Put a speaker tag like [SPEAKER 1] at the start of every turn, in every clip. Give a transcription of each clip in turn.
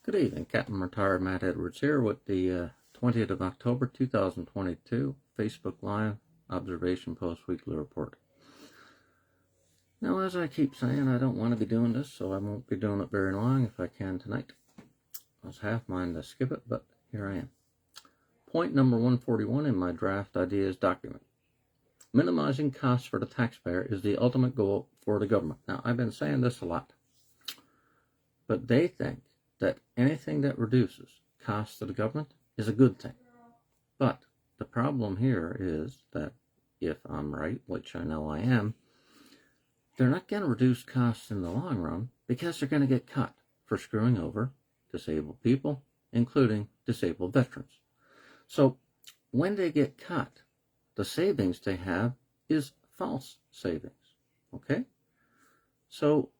[SPEAKER 1] Good evening, Captain Retired Matt Edwards here with the 20th of October 2022 Facebook Live Observation Post Weekly Report. Now, as I keep saying, I don't want to be doing this, so I won't be doing it very long if I can tonight. I was half minded to skip it, but here I am. Point number 141 in my draft ideas document. Minimizing costs for the taxpayer is the ultimate goal for the government. Now, I've been saying this a lot, but they think that anything that reduces costs to the government is a good thing. But the problem here is that if I'm right, which I know I am, they're not going to reduce costs in the long run because they're going to get cut for screwing over disabled people, including disabled veterans. So when they get cut, the savings they have is false savings. Okay? So,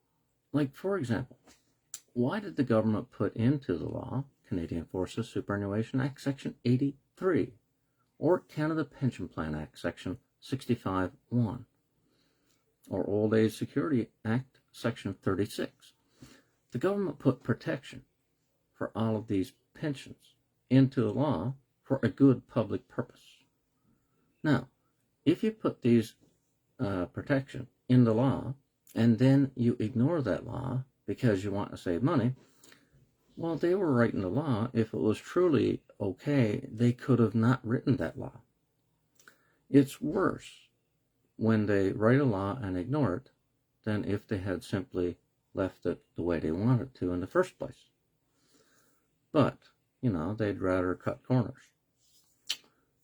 [SPEAKER 1] like for example, why did the government put into the law Canadian Forces Superannuation Act Section 83 or Canada Pension Plan Act Section 65(1) or Old Age Security Act Section 36? The government put protection for all of these pensions into the law for a good public purpose. Now, if you put these protection in the law and then you ignore that law because you want to save money, well, they were writing the law. If it was truly okay, they could have not written that law. It's worse when they write a law and ignore it than if they had simply left it the way they wanted to in the first place. But, they'd rather cut corners.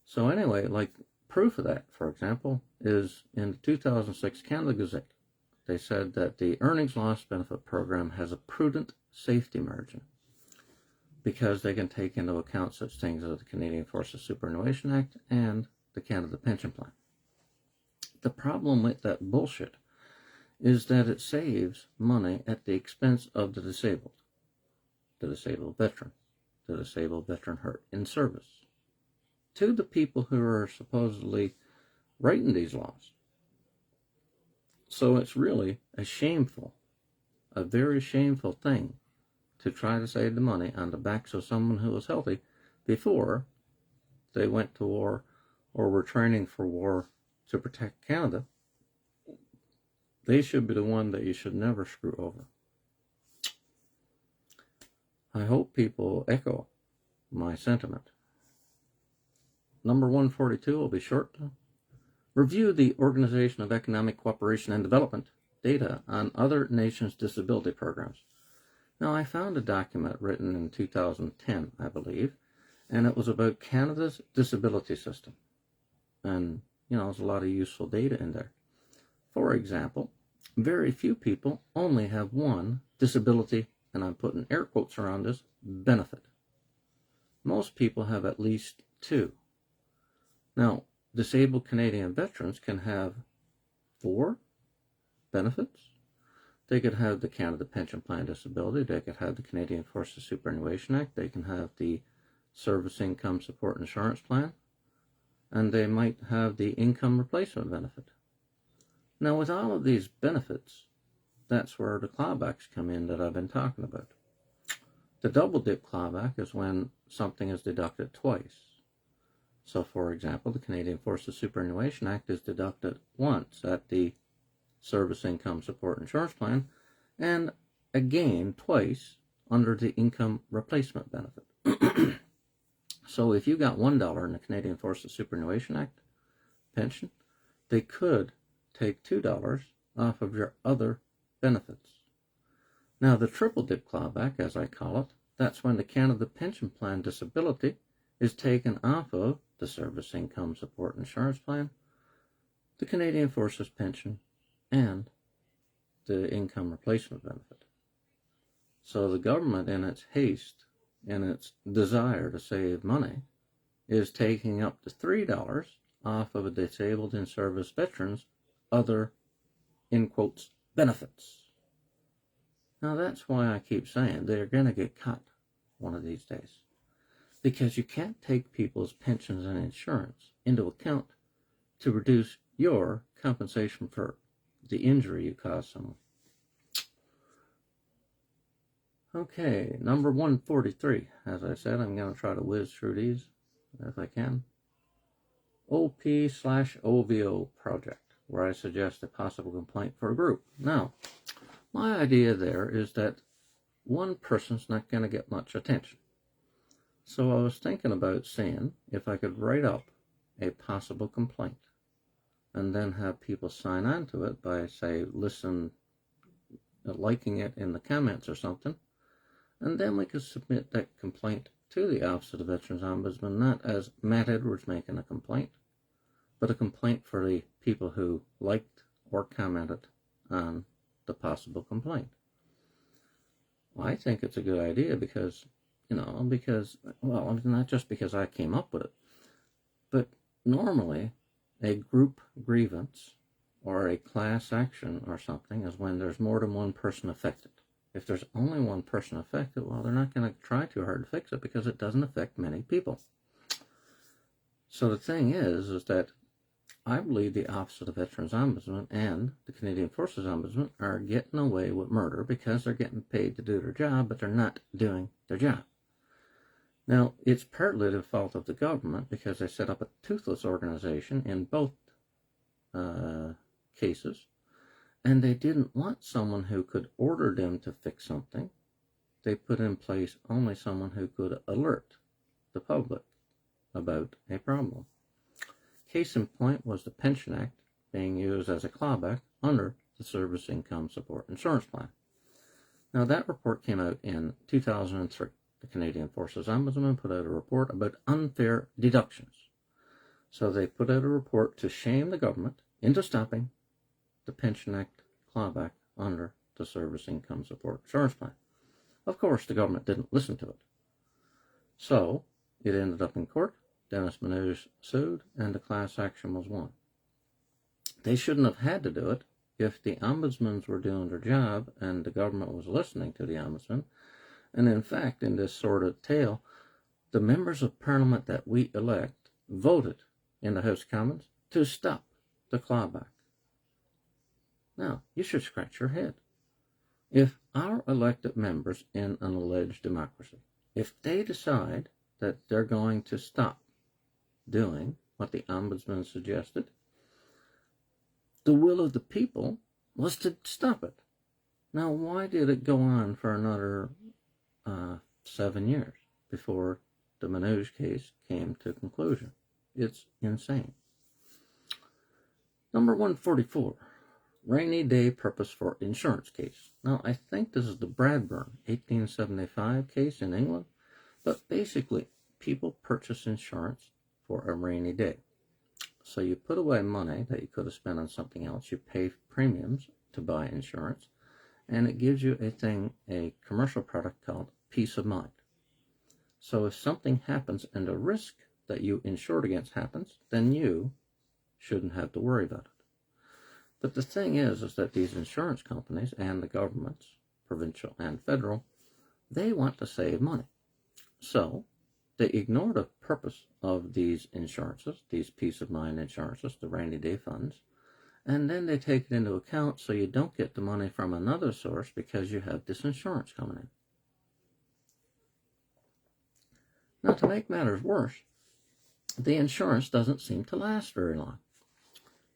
[SPEAKER 1] So anyway, like proof of that, for example, is in the 2006 Canada Gazette. They said that the earnings loss benefit program has a prudent safety margin because they can take into account such things as the Canadian Forces Superannuation Act and the Canada Pension Plan. The problem with that bullshit is that it saves money at the expense of the disabled veteran, the disabled veteran hurt in service, to the people who are supposedly writing these laws. So it's really a very shameful thing to try to save the money on the backs of someone who was healthy before they went to war or were training for war to protect Canada. They should be the one that you should never screw over. I hope people echo my sentiment. Number 142 will be short. Review the Organization of Economic Cooperation and Development data on other nations' disability programs. Now, I found a document written in 2010, I believe, and it was about Canada's disability system. And, there's a lot of useful data in there. For example, very few people only have one disability, and I'm putting air quotes around this, benefit. Most people have at least two. Now, disabled Canadian veterans can have 4 benefits. They could have the Canada Pension Plan Disability. They could have the Canadian Forces Superannuation Act. They can have the Service Income Support Insurance Plan. And they might have the Income Replacement Benefit. Now, with all of these benefits, that's where the clawbacks come in that I've been talking about. The double dip clawback is when something is deducted twice. So, for example, the Canadian Forces Superannuation Act is deducted once at the Service Income Support Insurance Plan and again twice under the Income Replacement Benefit. So if you got $1 in the Canadian Forces Superannuation Act pension, they could take $2 off of your other benefits. Now, the triple dip clawback, as I call it, that's when the Canada Pension Plan Disability is taken off of the Service Income Support Insurance Plan, the Canadian Forces Pension, and the Income Replacement Benefit. So the government, in its haste, in its desire to save money, is taking up to $3 off of a disabled in-service veteran's other, in quotes, benefits. Now that's why I keep saying they're going to get cut one of these days. Because you can't take people's pensions and insurance into account to reduce your compensation for the injury you caused someone. Okay, number 143. As I said, I'm going to try to whiz through these if I can. OP/OVO project, where I suggest a possible complaint for a group. Now, my idea there is that one person's not going to get much attention. So I was thinking about seeing if I could write up a possible complaint and then have people sign on to it by, say, liking it in the comments or something. And then we could submit that complaint to the Office of the Veterans Ombudsman, not as Matt Edwards making a complaint, but a complaint for the people who liked or commented on the possible complaint. Well, I think it's a good idea because, well, not just because I came up with it, but normally a group grievance or a class action or something is when there's more than one person affected. If there's only one person affected, well, they're not going to try too hard to fix it because it doesn't affect many people. So the thing is that I believe the Office of the Veterans Ombudsman and the Canadian Forces Ombudsman are getting away with murder because they're getting paid to do their job, but they're not doing their job. Now, it's partly the fault of the government because they set up a toothless organization in both cases, and they didn't want someone who could order them to fix something. They put in place only someone who could alert the public about a problem. Case in point was the Pension Act being used as a clawback under the Service Income Support Insurance Plan. Now, that report came out in 2003. The Canadian Forces Ombudsman put out a report about unfair deductions. So they put out a report to shame the government into stopping the Pension Act clawback under the Service Income Support Insurance Plan. Of course, the government didn't listen to it. So it ended up in court. Dennis Manouche sued, and the class action was won. They shouldn't have had to do it if the ombudsmans were doing their job and the government was listening to the ombudsman. And in fact, in this sordid tale, the members of Parliament that we elect voted in the House of Commons to stop the clawback. Now, you should scratch your head. If our elected members in an alleged democracy, if they decide that they're going to stop doing what the ombudsman suggested, the will of the people was to stop it. Now, why did it go on for another 7 years before the Manouche case came to conclusion? It's insane. Number 144, rainy day purpose for insurance case. Now, I think this is the Bradburn 1875 case in England, but basically, people purchase insurance for a rainy day. So you put away money that you could have spent on something else, you pay premiums to buy insurance, and it gives you a commercial product called peace of mind. So if something happens and the risk that you insured against happens, then you shouldn't have to worry about it. But the thing is that these insurance companies and the governments, provincial and federal, they want to save money. So they ignore the purpose of these insurances, these peace of mind insurances, the rainy day funds, and then they take it into account so you don't get the money from another source because you have this insurance coming in. Now, to make matters worse, the insurance doesn't seem to last very long.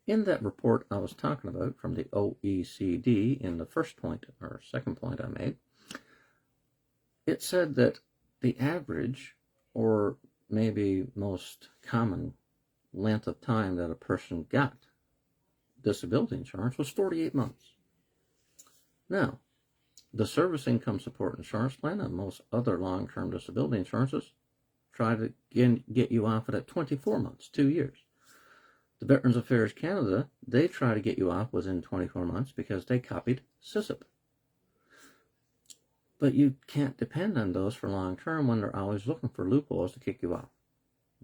[SPEAKER 1] In that report I was talking about from the OECD, in the first point or second point I made, it said that the average, or maybe most common, length of time that a person got disability insurance was 48 months. Now, the Service Income Support Insurance Plan and most other long-term disability insurances try to get you off it at 24 months, 2 years. The Veterans Affairs Canada, they try to get you off within 24 months because they copied CICIP. But you can't depend on those for long term when they're always looking for loopholes to kick you off.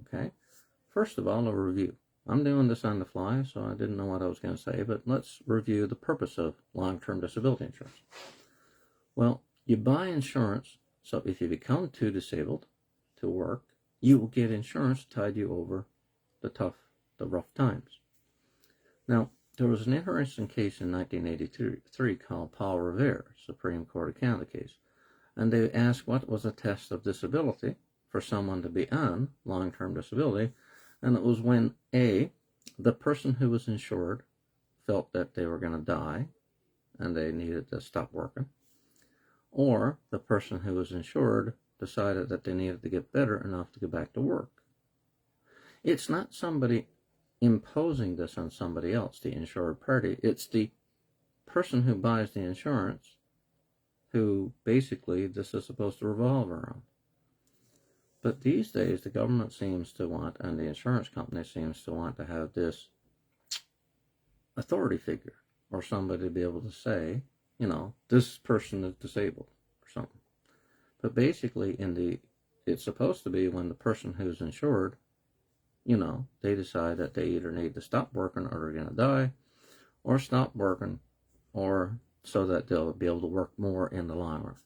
[SPEAKER 1] Okay? First of all, a review. I'm doing this on the fly, so I didn't know what I was going to say, but let's review the purpose of long-term disability insurance. Well, you buy insurance, so if you become too disabled to work, you will get insurance to tide you over the rough times. Now, there was an interesting case in 1983 called Paul Revere, Supreme Court of Canada case. and they asked what was a test of disability for someone to be on long-term disability, and it was when A, the person who was insured felt that they were going to die and they needed to stop working, or the person who was insured decided that they needed to get better enough to go back to work. It's not somebody imposing this on somebody else, the insured party. It's the person who buys the insurance who basically this is supposed to revolve around. But these days the government seems to want, and the insurance company seems to want to have this authority figure or somebody to be able to say, you know, this person is disabled or something. But basically it's supposed to be when the person who's insured, you know, they decide that they either need to stop working or they're going to die, or stop working, or so that they'll be able to work more in the long run.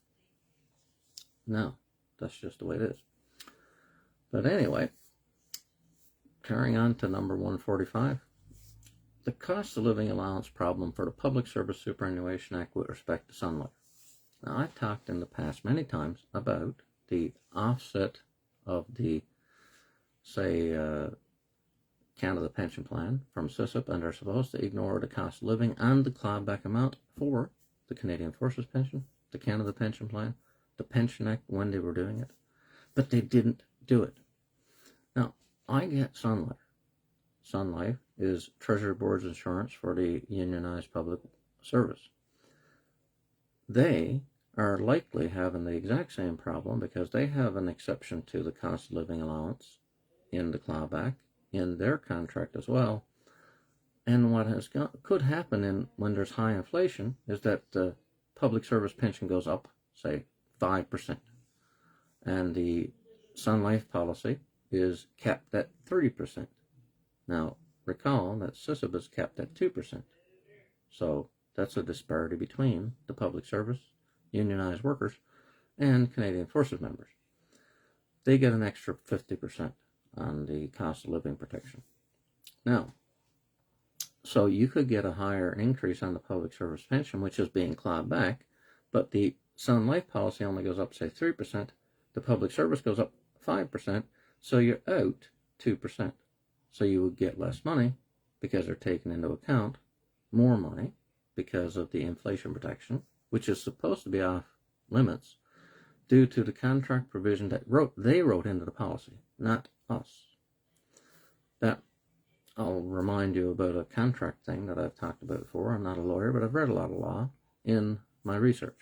[SPEAKER 1] No, that's just the way it is. But anyway, carrying on to number 145, the cost of living allowance problem for the Public Service Superannuation Act with respect to Sun Life. Now, I've talked in the past many times about the offset of the, say, Canada Pension Plan from SISIP, and they're supposed to ignore the cost of living and the clawback amount for the Canadian Forces Pension, the Canada Pension Plan, the Pension Act when they were doing it. But they didn't do it. Now, I get Sun Life. Sun Life is Treasury Board's insurance for the unionized public service. They are likely having the exact same problem because they have an exception to the cost of living allowance in the clawback in their contract as well. And what could happen when there's high inflation is that the public service pension goes up, say, 5%. And the Sun Life policy is capped at 30%. Now, recall that SISIP is capped at 2%. So that's a disparity between the public service, unionized workers, and Canadian Forces members. They get an extra 50% on the cost of living protection. Now, so you could get a higher increase on the public service pension, which is being clawed back, but the Sun Life policy only goes up, say, 3%. The public service goes up 5%, so you're out 2%. So you would get less money because they're taking into account more money because of the inflation protection, which is supposed to be off limits due to the contract provision that they wrote into the policy, not us. That I'll remind you about a contract thing that I've talked about before. I'm not a lawyer, but I've read a lot of law in my research.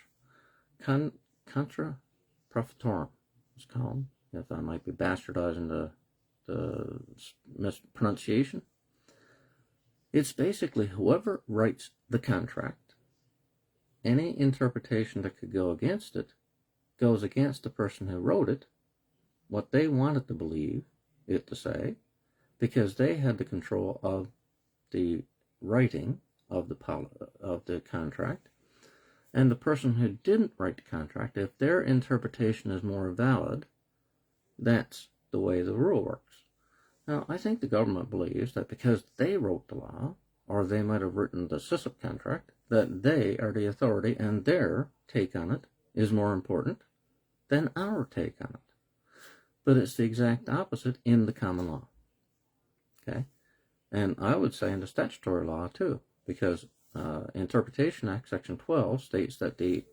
[SPEAKER 1] Contra profitorum, it's called, if I might be bastardizing the mispronunciation. It's basically whoever writes the contract, any interpretation that could go against it goes against the person who wrote it, what they wanted to believe it to say, because they had the control of the writing of the contract. And the person who didn't write the contract, if their interpretation is more valid, that's the way the rule works. Now, I think the government believes that because they wrote the law, or they might have written the SISIP contract, that they are the authority and their take on it is more important than our take on it. But it's the exact opposite in the common law. Okay? And I would say in the statutory law too, because Interpretation Act Section 12 states that you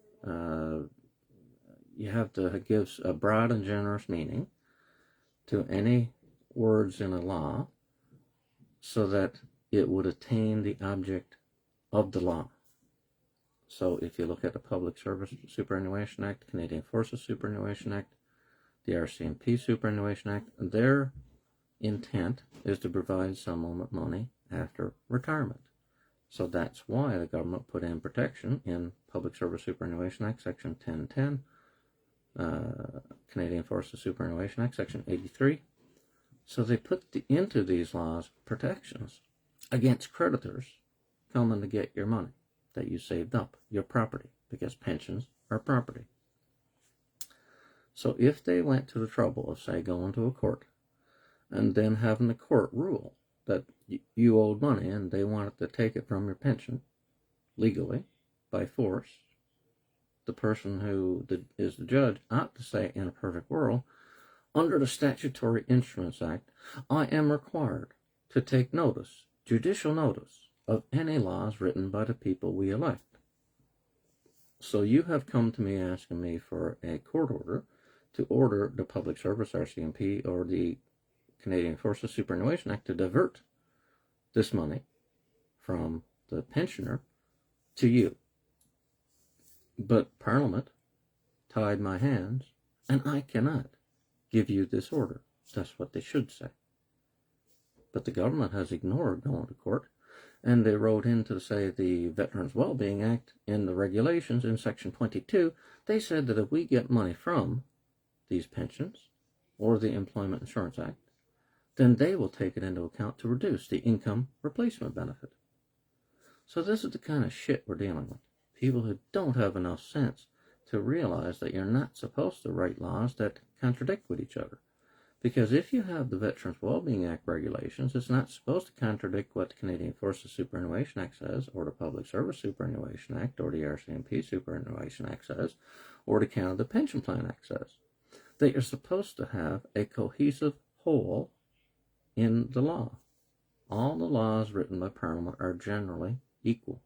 [SPEAKER 1] have to give a broad and generous meaning to any words in a law so that it would attain the object of the law. So if you look at the Public Service Superannuation Act, Canadian Forces Superannuation Act, the RCMP Superannuation Act, their intent is to provide some money after retirement. So that's why the government put in protection in Public Service Superannuation Act, Section 1010, Canadian Forces Superannuation Act, Section 83. So they put into these laws protections against creditors coming to get your money that you saved up, your property, because pensions are property. So if they went to the trouble of, say, going to a court and then having the court rule that you owed money and they wanted to take it from your pension legally by force, the person who is the judge ought to say, in a perfect world, under the Statutory Instruments Act, I am required to take notice, judicial notice, of any laws written by the people we elect. So you have come to me asking me for a court order to order the Public Service, RCMP, or the Canadian Forces Superannuation Act to divert this money from the pensioner to you. But Parliament tied my hands, and I cannot give you this order. That's what they should say. But the government has ignored going to court, and they wrote in to say the Veterans Wellbeing Act in the regulations in Section 22, they said that if we get money from these pensions or the Employment Insurance Act, then they will take it into account to reduce the income replacement benefit. So this is the kind of shit we're dealing with. People who don't have enough sense to realize that you're not supposed to write laws that contradict with each other. Because if you have the Veterans Wellbeing Act regulations, it's not supposed to contradict what the Canadian Forces Superannuation Act says, or the Public Service Superannuation Act, or the RCMP Superannuation Act says, or the Canada Pension Plan Act says. They are supposed to have a cohesive whole in the law. All the laws written by Parliament are generally equal.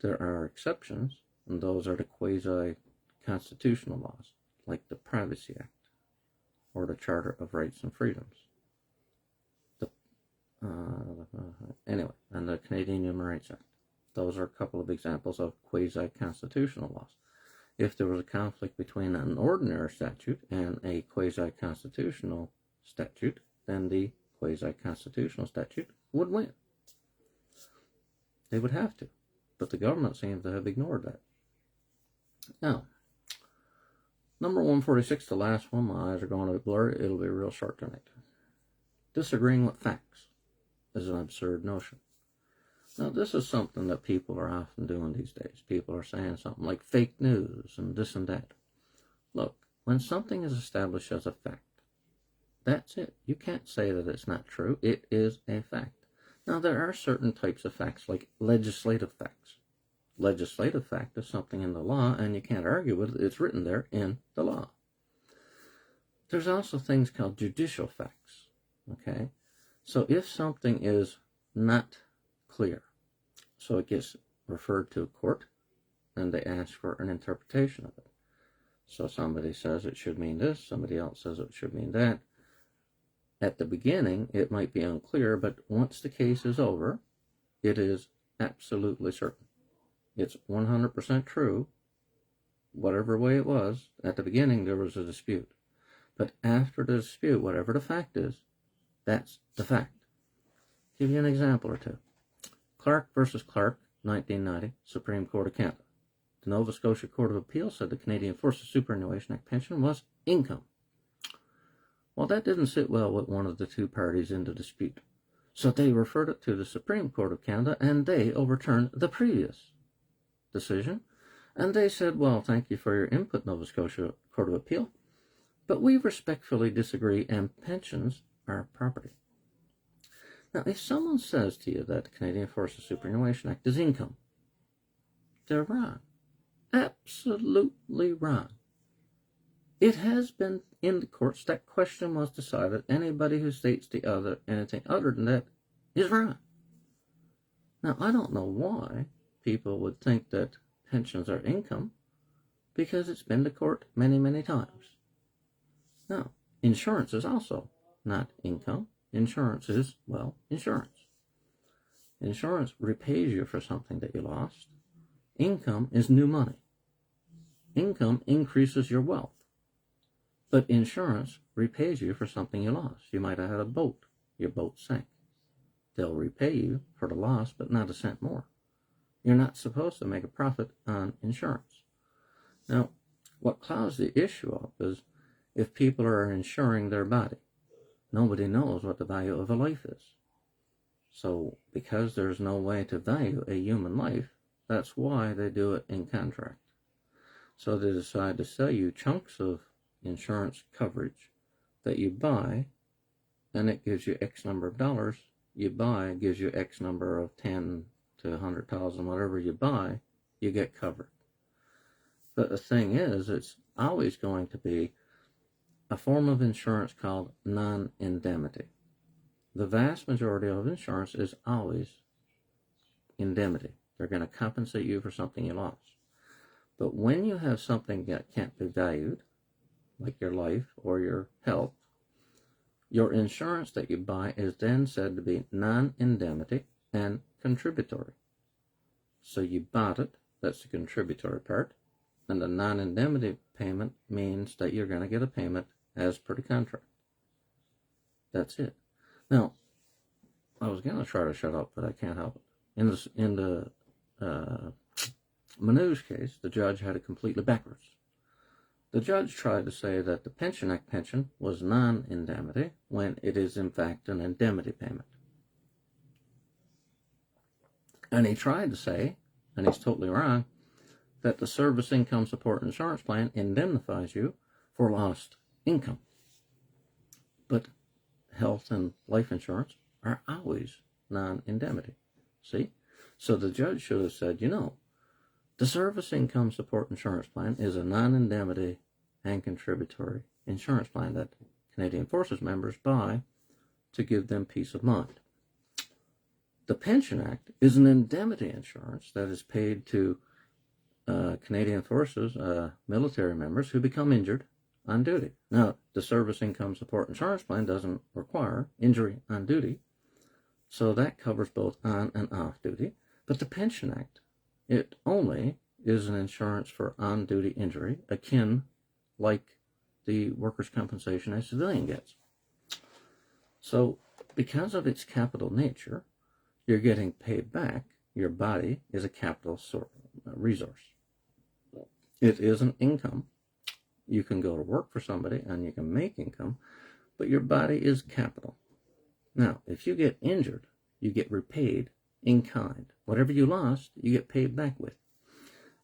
[SPEAKER 1] There are exceptions, and those are the quasi-constitutional laws, like the Privacy Act or the Charter of Rights and Freedoms. Anyway, and the Canadian Human Rights Act. Those are a couple of examples of quasi-constitutional laws. If there was a conflict between an ordinary statute and a quasi-constitutional statute, then the quasi-constitutional statute would win. They would have to. But the government seems to have ignored that. Now, number 146, the last one, my eyes are going to be blurry. It'll be real short tonight. Disagreeing with facts is an absurd notion. Now, this is something that people are often doing these days. People are saying something like fake news and this and that. Look, when something is established as a fact, that's it. You can't say that it's not true. It is a fact. Now, there are certain types of facts, like legislative facts. Legislative fact is something in the law, and you can't argue with it. It's written there in the law. There's also things called judicial facts, okay? So if something is not clear, so it gets referred to a court, and they ask for an interpretation of it. So somebody says it should mean this, somebody else says it should mean that. At the beginning, it might be unclear, but once the case is over, it is absolutely certain. It's 100% true, whatever way it was. At the beginning, there was a dispute. But after the dispute, whatever the fact is, that's the fact. Give you an example or two. Clark versus Clark, 1990, Supreme Court of Canada. The Nova Scotia Court of Appeal said the Canadian Forces Superannuation Act pension was income. Well, that didn't sit well with one of the two parties in the dispute. So they referred it to the Supreme Court of Canada, and they overturned the previous decision. And they said, well, thank you for your input, Nova Scotia Court of Appeal, but we respectfully disagree, and pensions are property. Now, if someone says to you that the Canadian Forces Superannuation Act is income, they're wrong. Absolutely wrong. It has been in the courts. That question was decided. Anybody who states anything other than that is wrong. Now, I don't know why people would think that pensions are income, because it's been to court many, many times. Now, insurance is also not income. Insurance is, well, insurance. Insurance repays you for something that you lost. Income is new money. Income increases your wealth. But insurance repays you for something you lost. You might have had a boat. Your boat sank. They'll repay you for the loss, but not a cent more. You're not supposed to make a profit on insurance. Now, what clouds the issue up is if people are insuring their body. Nobody knows what the value of a life is. So, because there's no way to value a human life, that's why they do it in contract. So they decide to sell you chunks of insurance coverage that you buy, and it gives you X number of dollars. You buy, it gives you X number of 10 to 100,000, whatever you buy, you get covered. But the thing is, it's always going to be a form of insurance called non-indemnity. The vast majority of insurance is always indemnity. They're going to compensate you for something you lost. But when you have something that can't be valued, like your life or your health, your insurance that you buy is then said to be non-indemnity and contributory. So you bought it, that's the contributory part, and the non-indemnity payment means that you're going to get a payment as per the contract. That's it. Now, I was going to try to shut up, but I can't help it. In the Manouche case, the judge had it completely backwards. The judge tried to say that the Pension Act pension was non-indemnity when it is in fact an indemnity payment. And he tried to say, and he's totally wrong, that the Service Income Support Insurance Plan indemnifies you for lost income. But health and life insurance are always non-indemnity. See? So the judge should have said, the Service Income Support Insurance Plan is a non-indemnity and contributory insurance plan that Canadian Forces members buy to give them peace of mind. The Pension Act is an indemnity insurance that is paid to Canadian Forces military members who become injured on duty. Now, the Service Income Support Insurance Plan doesn't require injury on duty, so that covers both on and off duty. But the Pension Act, it only is an insurance for on-duty injury, akin like the workers' compensation a civilian gets. So, because of its capital nature, you're getting paid back. Your body is a capital resource. It isn't income. You can go to work for somebody and you can make income, but your body is capital. Now, if you get injured, you get repaid in kind. Whatever you lost, you get paid back with.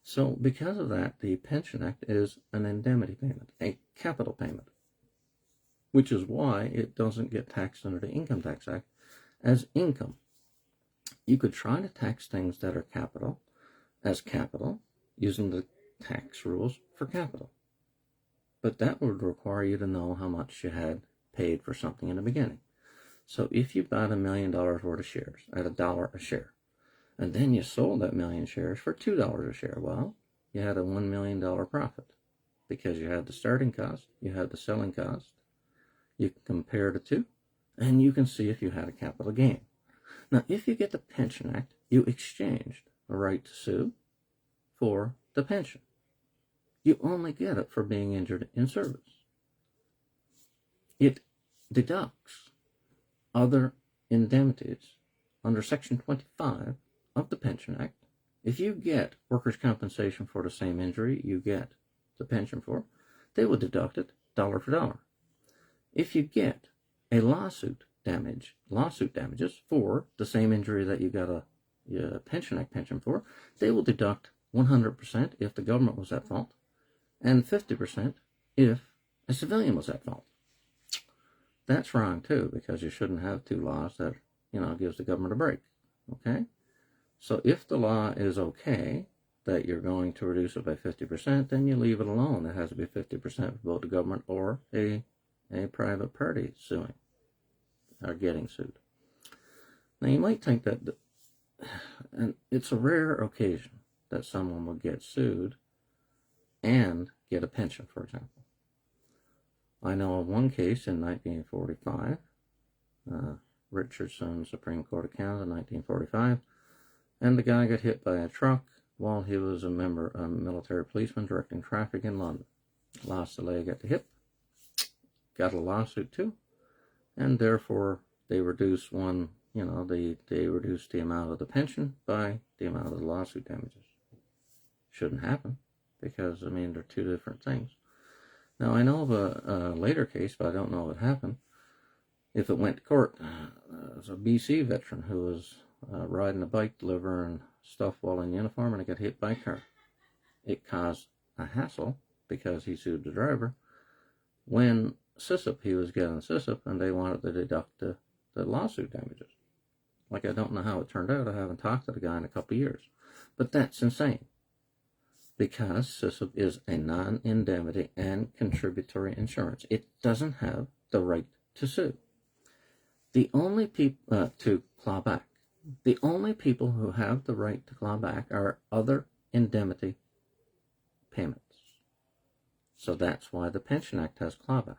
[SPEAKER 1] So because of that, the Pension Act is an indemnity payment, a capital payment, which is why it doesn't get taxed under the Income Tax Act as income. You could try to tax things that are capital as capital using the tax rules for capital. But that would require you to know how much you had paid for something in the beginning. So if you bought $1 million worth of shares at $1 a share, and then you sold that million shares for $2 a share, well, you had a $1 million profit because you had the starting cost, you had the selling cost, you can compare the two, and you can see if you had a capital gain. Now, if you get the Pension Act, you exchanged a right to sue for the pension. You only get it for being injured in service. It deducts other indemnities under Section 25 of the Pension Act. If you get workers' compensation for the same injury you get the pension for, they will deduct it dollar for dollar. If you get a lawsuit damages for the same injury that you got a Pension Act pension for, they will deduct 100% if the government was at fault, and 50% if a civilian was at fault. That's wrong too, because you shouldn't have two laws that, gives the government a break. Okay? So if the law is okay that you're going to reduce it by 50%, then you leave it alone. It has to be 50% for both the government or a private party suing or getting sued. Now you might think that, and it's a rare occasion that someone will get sued and get a pension, for example. I know of one case in 1945, Richardson, Supreme Court of Canada, 1945, and the guy got hit by a truck while he was a military policeman directing traffic in London. Lost a leg at the hip, got a lawsuit too, and therefore they reduced they reduced the amount of the pension by the amount of the lawsuit damages. Shouldn't happen, because, they're two different things. Now, I know of a later case, but I don't know if it happened. If it went to court, there's a BC veteran who was riding a bike delivering stuff while in uniform, and he got hit by a car. It caused a hassle because he sued the driver. When he was getting SISIP, and they wanted to deduct the lawsuit damages. I don't know how it turned out. I haven't talked to the guy in a couple of years. But that's insane. because SISIP is a non-indemnity and contributory insurance. It doesn't have the right to sue. The only people to claw back. The only people who have the right to claw back are other indemnity payments. So that's why the Pension Act has clawbacks.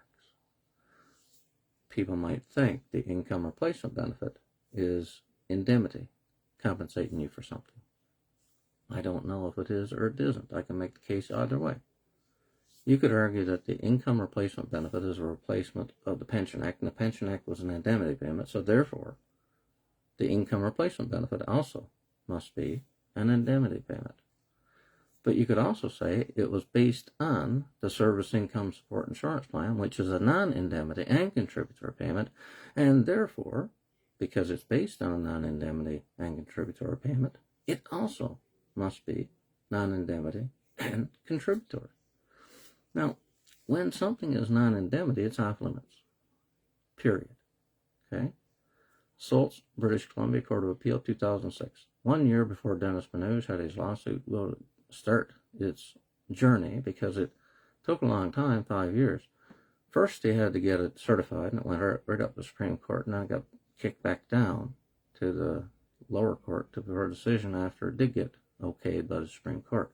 [SPEAKER 1] People might think the income replacement benefit is indemnity, compensating you for something. I don't know if it is or it isn't. I can make the case either way. You could argue that the income replacement benefit is a replacement of the Pension Act, and the Pension Act was an indemnity payment, so therefore the income replacement benefit also must be an indemnity payment. But you could also say it was based on the Service Income Support Insurance Plan, which is a non-indemnity and contributory payment, and therefore, because it's based on a non-indemnity and contributory payment, it also must be non-indemnity and contributory. Now, when something is non-indemnity, it's off limits. Period. Okay? Salts, British Columbia Court of Appeal, 2006. 1 year before Dennis Manouche had his lawsuit will start its journey, because it took a long time, 5 years. First, he had to get it certified, and it went right up to the Supreme Court, and then it got kicked back down to the lower court for a decision after it did get okayed by the Supreme Court.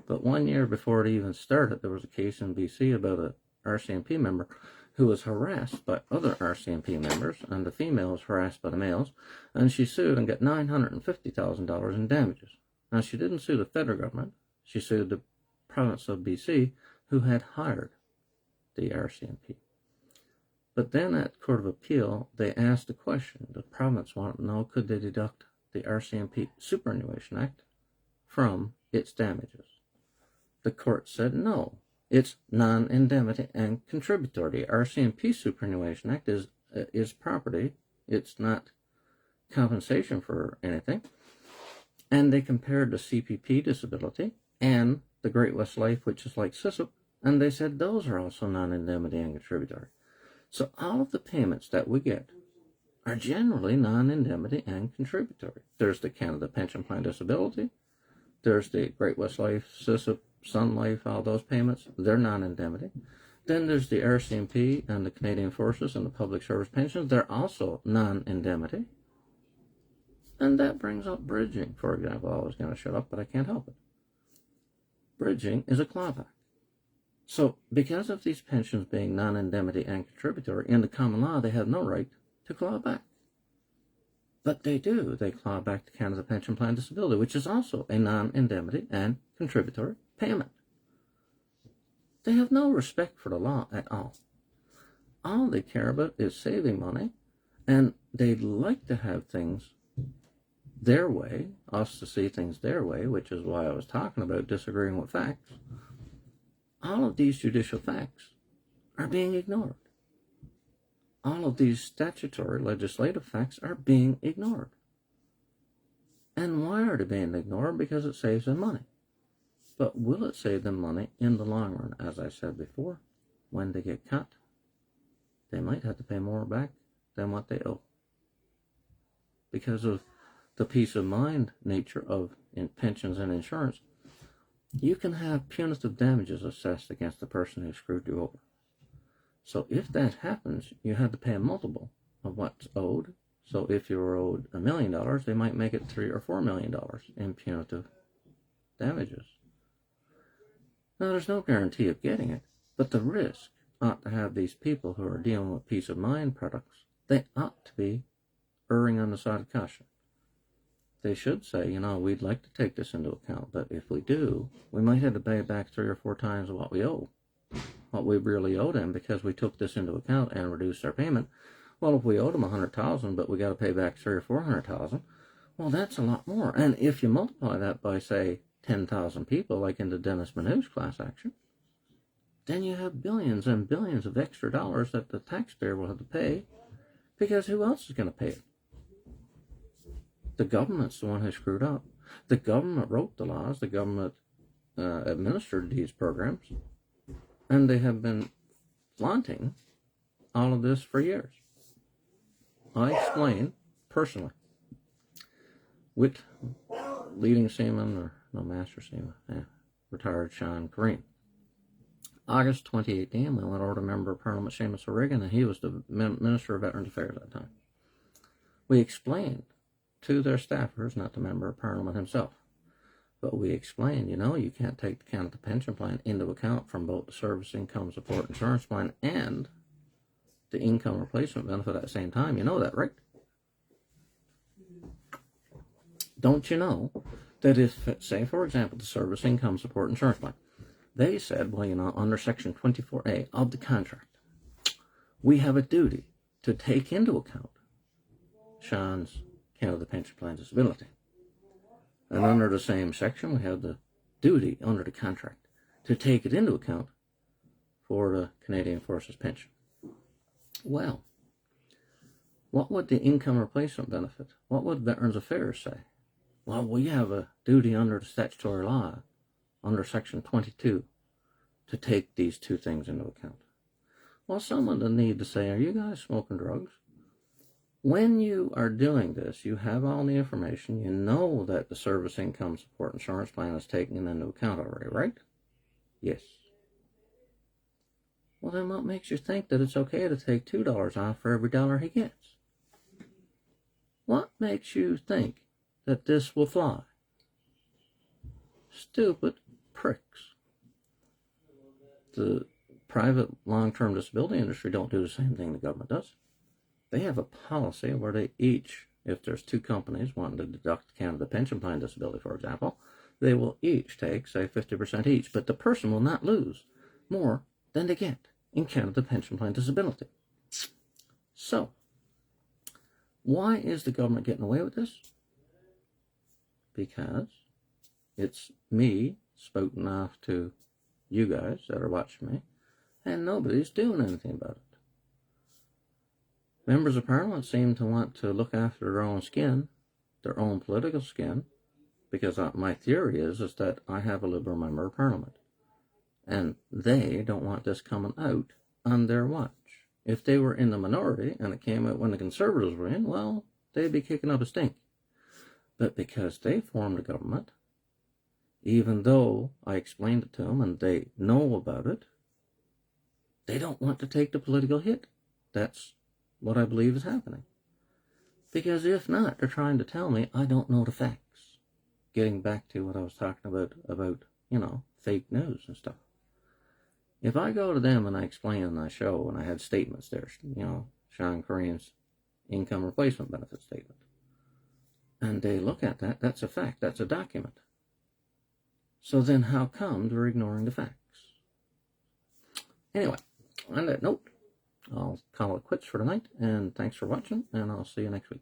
[SPEAKER 1] But 1 year before it even started, there was a case in BC about a RCMP member who was harassed by other RCMP members, and the female was harassed by the males, and she sued and got $950,000 in damages. Now, she didn't sue the federal government. She sued the province of BC, who had hired the RCMP. But then at Court of Appeal, they asked a question. The province wanted to know, could they deduct the RCMP Superannuation Act from its damages? The court said no. It's non-indemnity and contributory. The RCMP Superannuation Act is property. It's not compensation for anything. And they compared the CPP disability and the Great West Life, which is like SISIP, and they said those are also non-indemnity and contributory. So all of the payments that we get are generally non-indemnity and contributory. There's the Canada Pension Plan Disability. There's the Great West Life, SISIP, Sun Life, all those payments. They're non-indemnity. Then there's the RCMP and the Canadian Forces and the Public Service Pensions. They're also non-indemnity. And that brings up bridging, for example. I was going to shut up, but I can't help it. Bridging is a clawback. So because of these pensions being non-indemnity and contributory, in the common law, they have no right to claw back. But they do. They claw back the Canada Pension Plan Disability, which is also a non-indemnity and contributory payment. They have no respect for the law at all. All they care about is saving money, and they'd like to have things their way, us to see things their way, which is why I was talking about disagreeing with facts. All of these judicial facts are being ignored. All of these statutory legislative facts are being ignored. And why are they being ignored? Because it saves them money. But will it save them money in the long run? As I said before, when they get cut, they might have to pay more back than what they owe. Because of the peace of mind nature of pensions and insurance, you can have punitive damages assessed against the person who screwed you over. So if that happens, you have to pay a multiple of what's owed. So if you were owed $1 million, they might make it $3 or $4 million in punitive damages. Now, there's no guarantee of getting it, but the risk ought to have these people who are dealing with peace of mind products, they ought to be erring on the side of caution. They should say, we'd like to take this into account, but if we do, we might have to pay back 3 or 4 times what we owe, what we really owe them, because we took this into account and reduced our payment. Well, if we owed them $100,000, but we got to pay back 300,000 or 400,000, well, that's a lot more. And if you multiply that by, say, 10,000 people, like in the Dennis Manouche class action, then you have billions and billions of extra dollars that the taxpayer will have to pay, because who else is going to pay it? The government's the one who screwed up. The government wrote the laws. The government administered these programs. And they have been flaunting all of this for years. I explain personally with leading seaman, or no, master seaman, retired Sean Kareem. August 2018, we went over to Member of Parliament Seamus O'Regan, and he was the Minister of Veterans Affairs at that time. We explained to their staffers, not the Member of Parliament himself, but we explained, you can't take the Canada Pension Plan into account from both the Service Income Support Insurance Plan and the Income Replacement Benefit at the same time. You know that, right? Don't you know that if, say, for example, the Service Income Support Insurance Plan, they said, well, under Section 24A of the contract, we have a duty to take into account Sean's Canada Pension Plan disability. And under the same section, we have the duty under the contract to take it into account for the Canadian Forces pension. Well, what would the income replacement benefit, what would Veterans Affairs say? Well, we have a duty under the statutory law, under Section 22, to take these two things into account. Well, someone will need to say, are you guys smoking drugs? When you are doing this, you have all the information. You know that the Service Income Support Insurance Plan is taken into account already, right? Yes. Well, then what makes you think that it's okay to take $2 off for every dollar he gets? What makes you think that this will fly? Stupid pricks. The private long-term disability industry don't do the same thing the government does. They have a policy where they each, if there's two companies wanting to deduct Canada Pension Plan disability, for example, they will each take, say, 50% each, but the person will not lose more than they get in Canada Pension Plan disability. So, why is the government getting away with this? Because it's me spouting off to you guys that are watching me, and nobody's doing anything about it. Members of Parliament seem to want to look after their own skin, their own political skin, because my theory is that I have a Liberal Member of Parliament, and they don't want this coming out on their watch. If they were in the minority and it came out when the Conservatives were in, well, they'd be kicking up a stink. But because they formed a government, even though I explained it to them and they know about it, they don't want to take the political hit. That's what I believe is happening. Because if not, they're trying to tell me I don't know the facts. Getting back to what I was talking about, fake news and stuff. If I go to them and I explain and I show and I had statements there, Sean Kareem's income replacement benefit statement, and they look at that, that's a fact, that's a document. So then how come they're ignoring the facts? Anyway, on that note, I'll call it quits for tonight, and thanks for watching, and I'll see you next week.